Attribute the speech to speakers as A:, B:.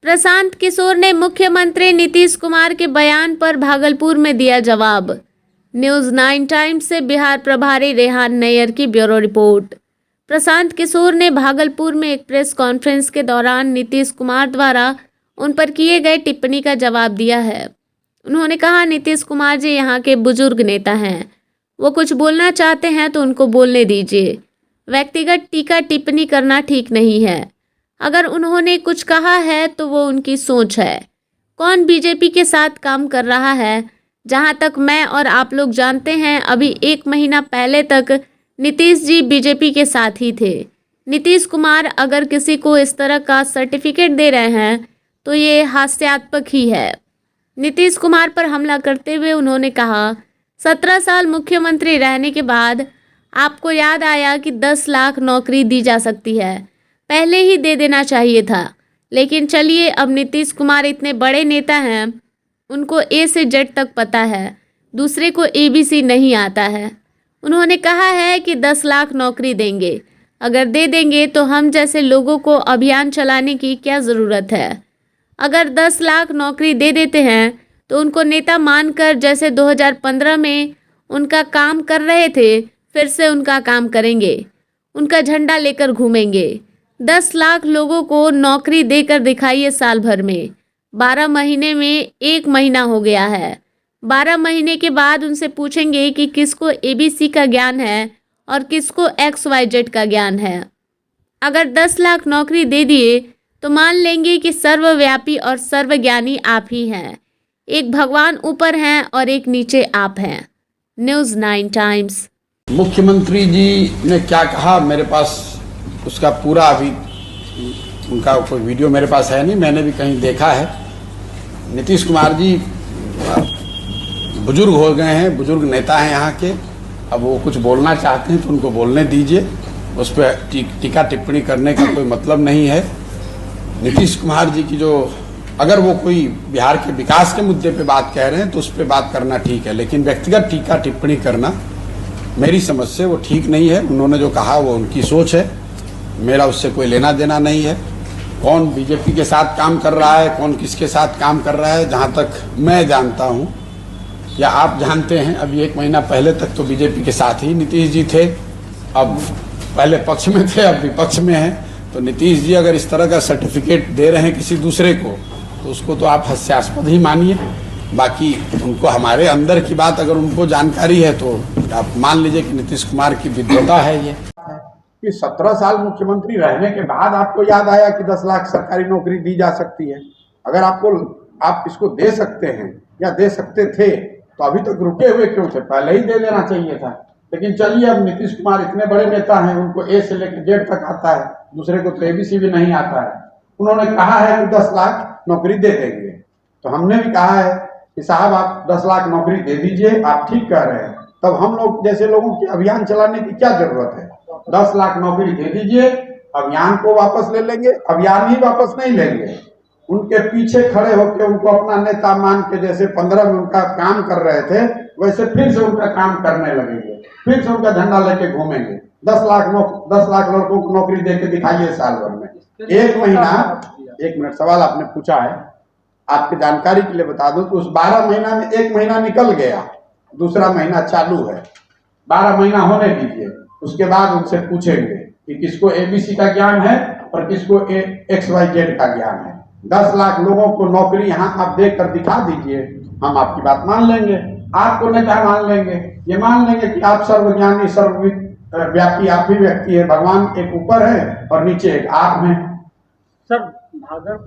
A: प्रशांत किशोर ने मुख्यमंत्री नीतीश कुमार के बयान पर भागलपुर में दिया जवाब। न्यूज़ 9 टाइम्स से बिहार प्रभारी रेहान नैयर की ब्यूरो रिपोर्ट। प्रशांत किशोर ने भागलपुर में एक प्रेस कॉन्फ्रेंस के दौरान नीतीश कुमार द्वारा उन पर किए गए टिप्पणी का जवाब दिया है। उन्होंने कहा, नीतीश कुमार जी यहाँ के बुजुर्ग नेता हैं, वो कुछ बोलना चाहते हैं तो उनको बोलने दीजिए। व्यक्तिगत टीका टिप्पणी करना ठीक नहीं है। अगर उन्होंने कुछ कहा है तो वो उनकी सोच है। कौन बीजेपी के साथ काम कर रहा है? जहां तक मैं और आप लोग जानते हैं, अभी 1 महीना पहले तक नीतीश जी बीजेपी के साथ ही थे। नीतीश कुमार अगर किसी को इस तरह का सर्टिफिकेट दे रहे हैं तो ये हास्यास्पद ही है। नीतीश कुमार पर हमला करते हुए उन्होंने कहा, 17 साल मुख्यमंत्री रहने के बाद आपको याद आया कि 10 लाख नौकरी दी जा सकती है, पहले ही दे देना चाहिए था। लेकिन चलिए, अब नीतीश कुमार इतने बड़े नेता हैं, उनको ए से जेड तक पता है, दूसरे को ABC नहीं आता है। उन्होंने कहा है कि 10 लाख नौकरी देंगे। अगर दे देंगे तो हम जैसे लोगों को अभियान चलाने की क्या ज़रूरत है? अगर 10 लाख नौकरी दे देते हैं तो उनको नेता मानकर जैसे 2015 में उनका काम कर रहे थे, फिर से उनका काम करेंगे, उनका झंडा लेकर घूमेंगे। 10 लाख लोगों को नौकरी देकर दिखाइए साल भर में। 12 महीने में 1 महीना हो गया है। 12 महीने के बाद उनसे पूछेंगे कि किसको ABC का ज्ञान है और किसको XYZ का ज्ञान है। अगर 10 लाख नौकरी दे दिए तो मान लेंगे कि सर्वव्यापी और सर्वज्ञानी आप ही हैं। एक भगवान ऊपर हैं और एक नीचे आप हैं। News 9 times.
B: मुख्यमंत्री जी ने क्या कहा, मेरे पास उसका पूरा अभी उनका कोई वीडियो मेरे पास है नहीं, मैंने भी कहीं देखा है। नीतीश कुमार जी बुजुर्ग हो गए हैं, बुजुर्ग नेता हैं यहाँ के। अब वो कुछ बोलना चाहते हैं तो उनको बोलने दीजिए, उस पर टीका टिप्पणी करने का कोई मतलब नहीं है। नीतीश कुमार जी की जो, अगर वो कोई बिहार के विकास के मुद्दे पे बात कह रहे हैं तो उस पर बात करना ठीक है, लेकिन व्यक्तिगत टीका टिप्पणी करना मेरी समझ से वो ठीक नहीं है। उन्होंने जो कहा वो उनकी सोच है, मेरा उससे कोई लेना देना नहीं है। कौन बीजेपी के साथ काम कर रहा है, कौन किसके साथ काम कर रहा है, जहाँ तक मैं जानता हूँ या आप जानते हैं, अभी 1 महीना पहले तक तो बीजेपी के साथ ही नीतीश जी थे। अब पहले पक्ष में थे, अब विपक्ष में हैं। तो नीतीश जी अगर इस तरह का सर्टिफिकेट दे रहे हैं किसी दूसरे को तो उसको तो आप हास्यास्पद ही मानिए। बाकी उनको हमारे अंदर की बात अगर उनको जानकारी है तो आप मान लीजिए कि नीतीश कुमार की विद्वता है ये कि 17 साल मुख्यमंत्री रहने के बाद आपको याद आया कि 10 लाख सरकारी नौकरी दी जा सकती है। अगर आप इसको दे सकते हैं या दे सकते थे तो अभी तक रुके हुए क्यों थे? पहले ही दे देना चाहिए था। लेकिन चलिए, अब नीतीश कुमार इतने बड़े नेता हैं, उनको A से लेकर Z तक आता है, दूसरे को तो ABC भी नहीं आता है। उन्होंने कहा है कि 10 लाख नौकरी दे देंगे, तो हमने भी कहा है कि साहब आप 10 लाख नौकरी दे दीजिए, आप ठीक कह रहे हैं। तब हम लोग जैसे लोगों की अभियान चलाने की क्या जरूरत है? 10 लाख नौकरी दे दीजिए, अभियान को वापस ले लेंगे। अभियान ही वापस नहीं लेंगे, उनके पीछे खड़े होकर उनको अपना नेता मान के, जैसे 15 में उनका काम कर रहे थे वैसे फिर से उनका काम करने लगेंगे, फिर से उनका झंडा लेके घूमेंगे। 10 लाख लड़कों को नौकरी दे के दिखाइए साल भर में। 1 महीना, 1 मिनट, सवाल आपने पूछा है, आपकी जानकारी के लिए बता दूं कि उस 12 महीना में 1 महीना निकल गया, दूसरा महीना चालू है। 12 महीना होने दीजिए, उसके बाद उनसे पूछेंगे कि किसको ABC का ज्ञान है और किसको XYZ का ज्ञान है। 10 लाख लोगों को नौकरी यहाँ आप देख कर दिखा दीजिए, हम आपकी बात मान लेंगे। आपको नेता मान लेंगे, ये मान लेंगे कि आप सर्वज्ञानी सर्वव्यापी आप ही व्यक्ति है, भगवान एक ऊपर है और नीचे एक आप हैं।
C: सर भागलपुर